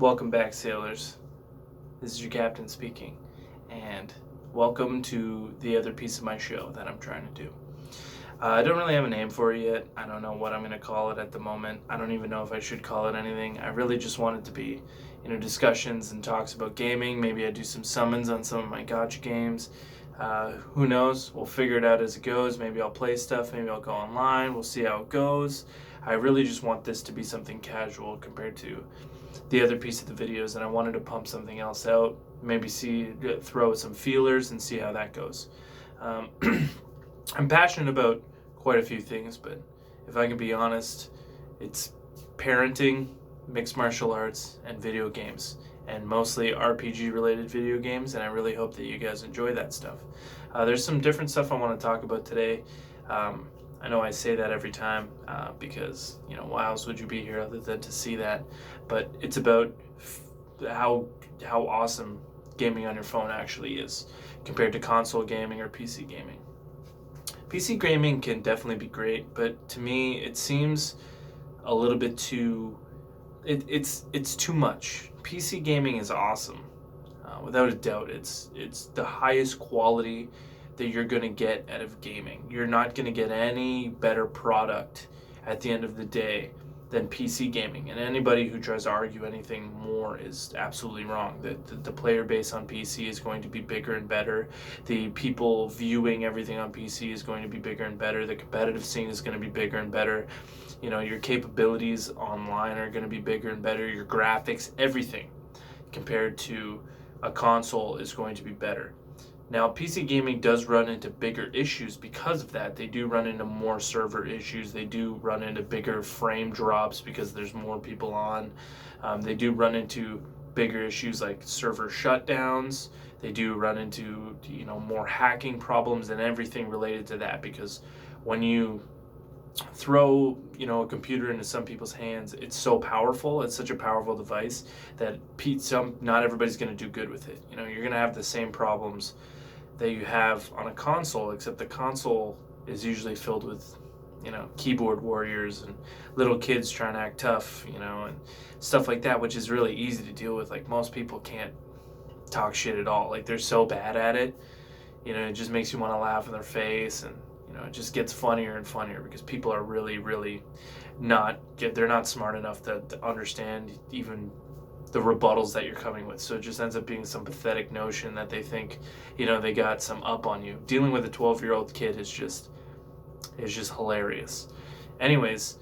Welcome back, sailors. This is your captain speaking, and welcome to the other piece of my show that I'm trying to do. I don't really have a name for it yet. I don't know what I'm going to call it at the moment. I don't even know if I should call it anything. I really just want it to be, discussions and talks about gaming. Maybe I do some summons on some of my gotcha games. Who knows? We'll figure it out as it goes. Maybe I'll play stuff. Maybe I'll go online. We'll see how it goes. I really just want this to be something casual compared to the other piece of the videos, and I wanted to pump something else out. Maybe throw some feelers and see how that goes. Um, I'm passionate about quite a few things, but if I can be honest, it's parenting, mixed martial arts, and video games, and mostly RPG related video games, and I really hope that you guys enjoy that stuff. There's some different stuff I want to talk about today. I know I say that every time because, why else would you be here other than to see that? But it's about how awesome gaming on your phone actually is compared to console gaming or PC gaming. PC gaming can definitely be great, but to me it seems a little bit too it's too much. PC gaming is awesome, without a doubt. It's the highest quality that you're going to get out of gaming. You're not going to get any better product at the end of the day than PC gaming. And anybody who tries to argue anything more is absolutely wrong. The player base on PC is going to be bigger and better. The people viewing everything on PC is going to be bigger and better. The competitive scene is going to be bigger and better. Your capabilities online are going to be bigger and better. Your graphics, everything compared to a console is going to be better. Now, PC gaming does run into bigger issues because of that. They do run into more server issues. They do run into bigger frame drops because there's more people on. They do run into bigger issues like server shutdowns. They do run into, more hacking problems and everything related to that, because when you throw a computer into some people's hands, it's so powerful. It's such a powerful device that not everybody's going to do good with it. You're going to have the same problems that you have on a console, except the console is usually filled with keyboard warriors and little kids trying to act tough, and stuff like that, which is really easy to deal with. Like, most people can't talk shit at all. Like, they're so bad at it, it just makes you want to laugh in their face. And it just gets funnier and funnier because people are really, really they're not smart enough to understand even the rebuttals that you're coming with. So it just ends up being some pathetic notion that they think, they got some up on you. Dealing with a 12-year-old kid is just hilarious. Anyways,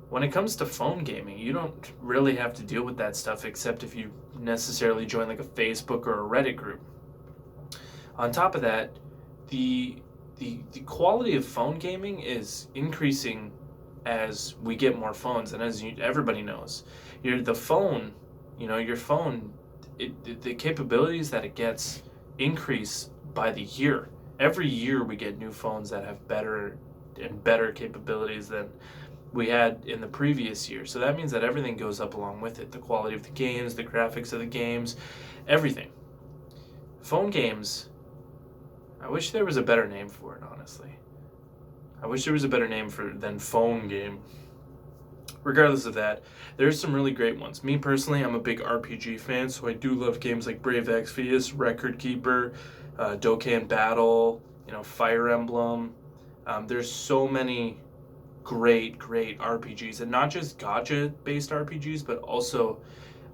when it comes to phone gaming, you don't really have to deal with that stuff except if you necessarily join like a Facebook or a Reddit group. On top of that, the quality of phone gaming is increasing as we get more phones, and as everybody knows, your phone, the capabilities that it gets increase by the year. Every year we get new phones that have better and better capabilities than we had in the previous year. So that means that everything goes up along with it. The quality of the games, the graphics of the games, everything. Phone games, I wish there was a better name for it, honestly. I wish there was a better name than phone game. Regardless of that, there's some really great ones. Me personally, I'm a big RPG fan, so I do love games like Brave Exvius, Record Keeper, Dokkan Battle, Fire Emblem. There's so many great RPGs, and not just gacha-based RPGs, but also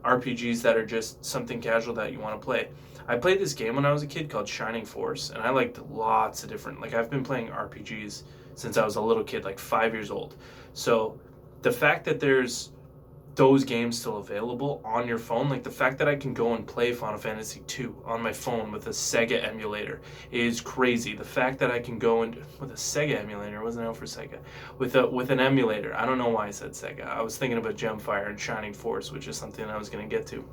RPGs that are just something casual that you want to play. I played this game when I was a kid called Shining Force, and I liked lots of different, I've been playing RPGs since I was a little kid, 5 years old. So the fact that there's those games still available on your phone, the fact that I can go and play Final Fantasy II on my phone with a Sega emulator is crazy. The fact that I can go with a Sega emulator, it wasn't out for Sega, with an emulator. I don't know why I said Sega. I was thinking about Gemfire and Shining Force, which is something I was going to get to.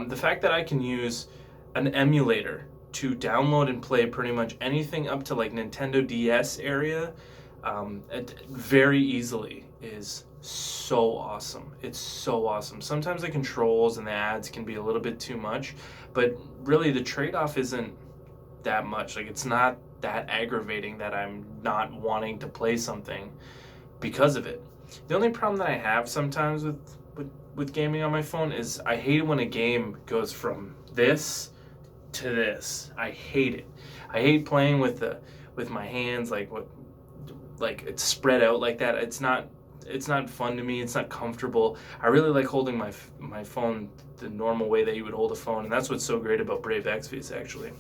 The fact that I can use an emulator to download and play pretty much anything up to Nintendo DS area very easily is so awesome. It's so awesome. Sometimes the controls and the ads can be a little bit too much, but really the trade-off isn't that much. It's not that aggravating that I'm not wanting to play something because of it. The only problem that I have sometimes with gaming on my phone is I hate it when a game goes from this to this. I hate it. I hate playing with my hands like it's spread out like that. It's not fun to me. It's not comfortable. I really like holding my phone the normal way that you would hold a phone, and that's what's so great about Brave Exvius actually.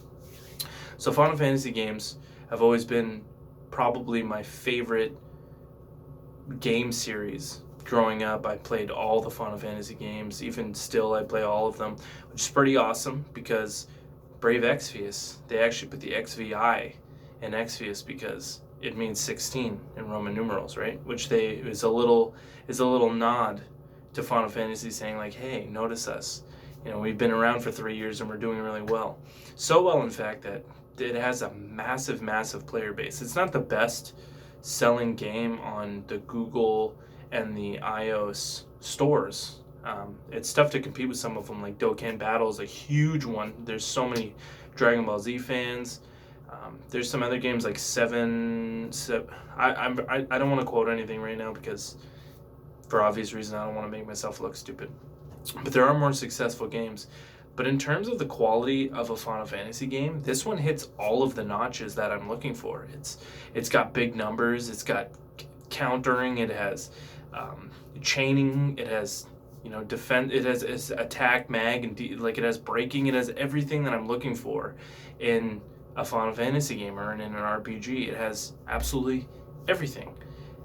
So Final Fantasy games have always been probably my favorite game series. Growing up, I played all the Final Fantasy games. Even still, I play all of them, which is pretty awesome because Brave Exvius, they actually put the XVI in Exvius because it means 16 in Roman numerals, right? Which is a little nod to Final Fantasy saying like, hey, notice us. You know, we've been around for 3 years and we're doing really well. So well, in fact, that it has a massive, massive player base. It's not the best selling game on the Google and the iOS stores. It's tough to compete with some of them, like Dokkan Battle is a huge one. There's so many Dragon Ball Z fans. There's some other games like I don't want to quote anything right now because for obvious reasons I don't want to make myself look stupid. But there are more successful games. But in terms of the quality of a Final Fantasy game, this one hits all of the notches that I'm looking for. It's got big numbers, it's got countering, it has chaining, it has defend, it has attack, mag, and it has braking, it has everything that I'm looking for in a Final Fantasy game or in an RPG. It has absolutely everything.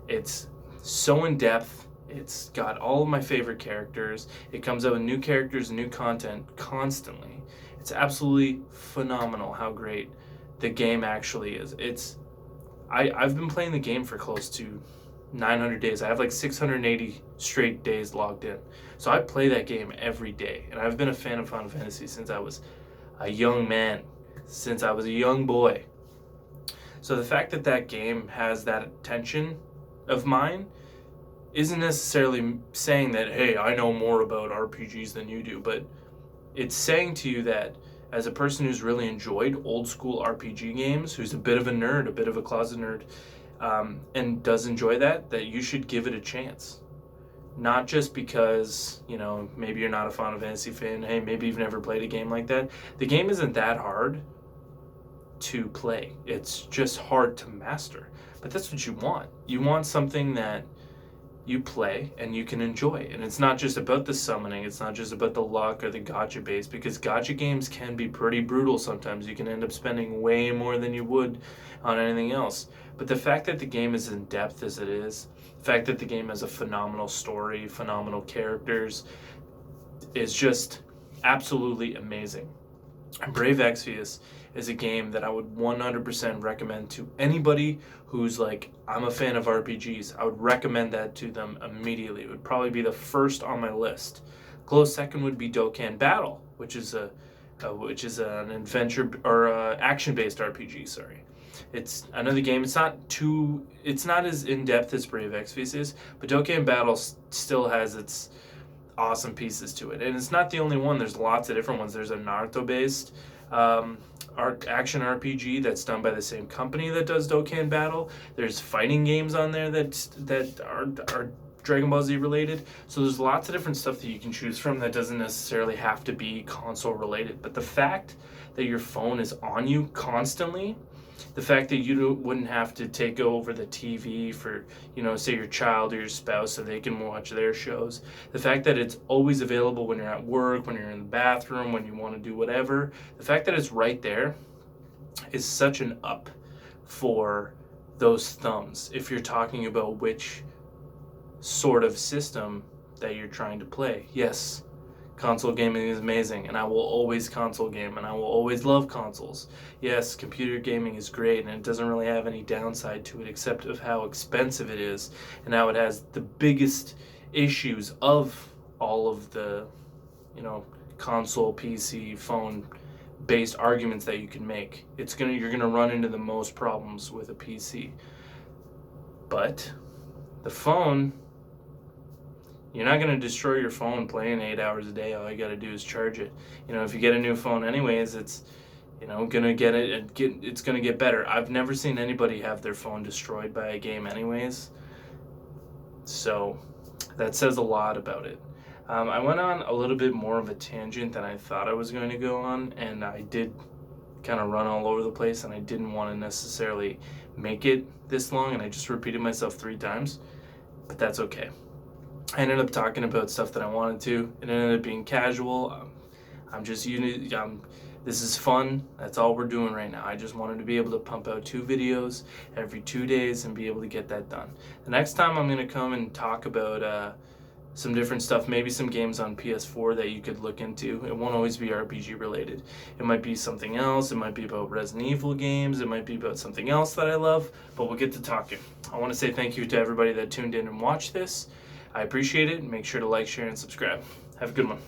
It's so in depth. It's got all of my favorite characters. It comes out with new characters and new content constantly. It's absolutely phenomenal how great the game actually is. I've been playing the game for close to 900 days. I have like 680 straight days logged in. So I play that game every day. And I've been a fan of Final Fantasy since I was a young man, since I was a young boy. So the fact that that game has that attention of mine isn't necessarily saying that, hey, I know more about RPGs than you do, but it's saying to you that as a person who's really enjoyed old school RPG games, who's a bit of a nerd, a bit of a closet nerd, and does enjoy that you should give it a chance. Not just because, maybe you're not a Final Fantasy fan, hey, maybe you've never played a game like that. The game isn't that hard to play. It's just hard to master. But that's what you want. You want something that you play and you can enjoy. And it's not just about the summoning, it's not just about the luck or the gacha base, because gacha games can be pretty brutal sometimes. You can end up spending way more than you would on anything else. But the fact that the game is in depth as it is, the fact that the game has a phenomenal story, phenomenal characters, is just absolutely amazing. And Brave Exvius is a game that I would 100% recommend to anybody who's like, I'm a fan of RPGs. I would recommend that to them immediately. It would probably be the first on my list. Close second would be Dokkan Battle, which is an adventure or action-based RPG. Sorry, it's another game. It's not as in depth as Brave Exvius is, but Dokkan Battle still has its awesome pieces to it, and it's not the only one. There's lots of different ones. There's a Naruto-based action RPG that's done by the same company that does Dokkan Battle. There's fighting games on there that are Dragon Ball Z related. So there's lots of different stuff that you can choose from that doesn't necessarily have to be console related. But the fact that your phone is on you constantly, the fact that you wouldn't have to take over the TV for, say your child or your spouse so they can watch their shows. The fact that it's always available when you're at work, when you're in the bathroom, when you want to do whatever. The fact that it's right there is such an up for those thumbs if you're talking about which sort of system that you're trying to play. Yes, console gaming is amazing, and I will always console game, and I will always love consoles. Yes, computer gaming is great, and it doesn't really have any downside to it except of how expensive it is, and how it has the biggest issues of all of the, console, PC, phone based arguments that you can make. You're gonna run into the most problems with a PC. But the phone, you're not going to destroy your phone playing 8 hours a day. All you got to do is charge it. If you get a new phone anyways, it's, going to it's going to get better. I've never seen anybody have their phone destroyed by a game anyways. So that says a lot about it. I went on a little bit more of a tangent than I thought I was going to go on, and I did kind of run all over the place, and I didn't want to necessarily make it this long, and I just repeated myself 3 times, but that's okay. I ended up talking about stuff that I wanted to. It ended up being casual. This is fun. That's all we're doing right now. I just wanted to be able to pump out 2 videos every 2 days and be able to get that done. The next time I'm going to come and talk about some different stuff, maybe some games on PS4 that you could look into. It won't always be RPG related. It might be something else. It might be about Resident Evil games. It might be about something else that I love, but we'll get to talking. I want to say thank you to everybody that tuned in and watched this. I appreciate it. Make sure to like, share, and subscribe. Have a good one.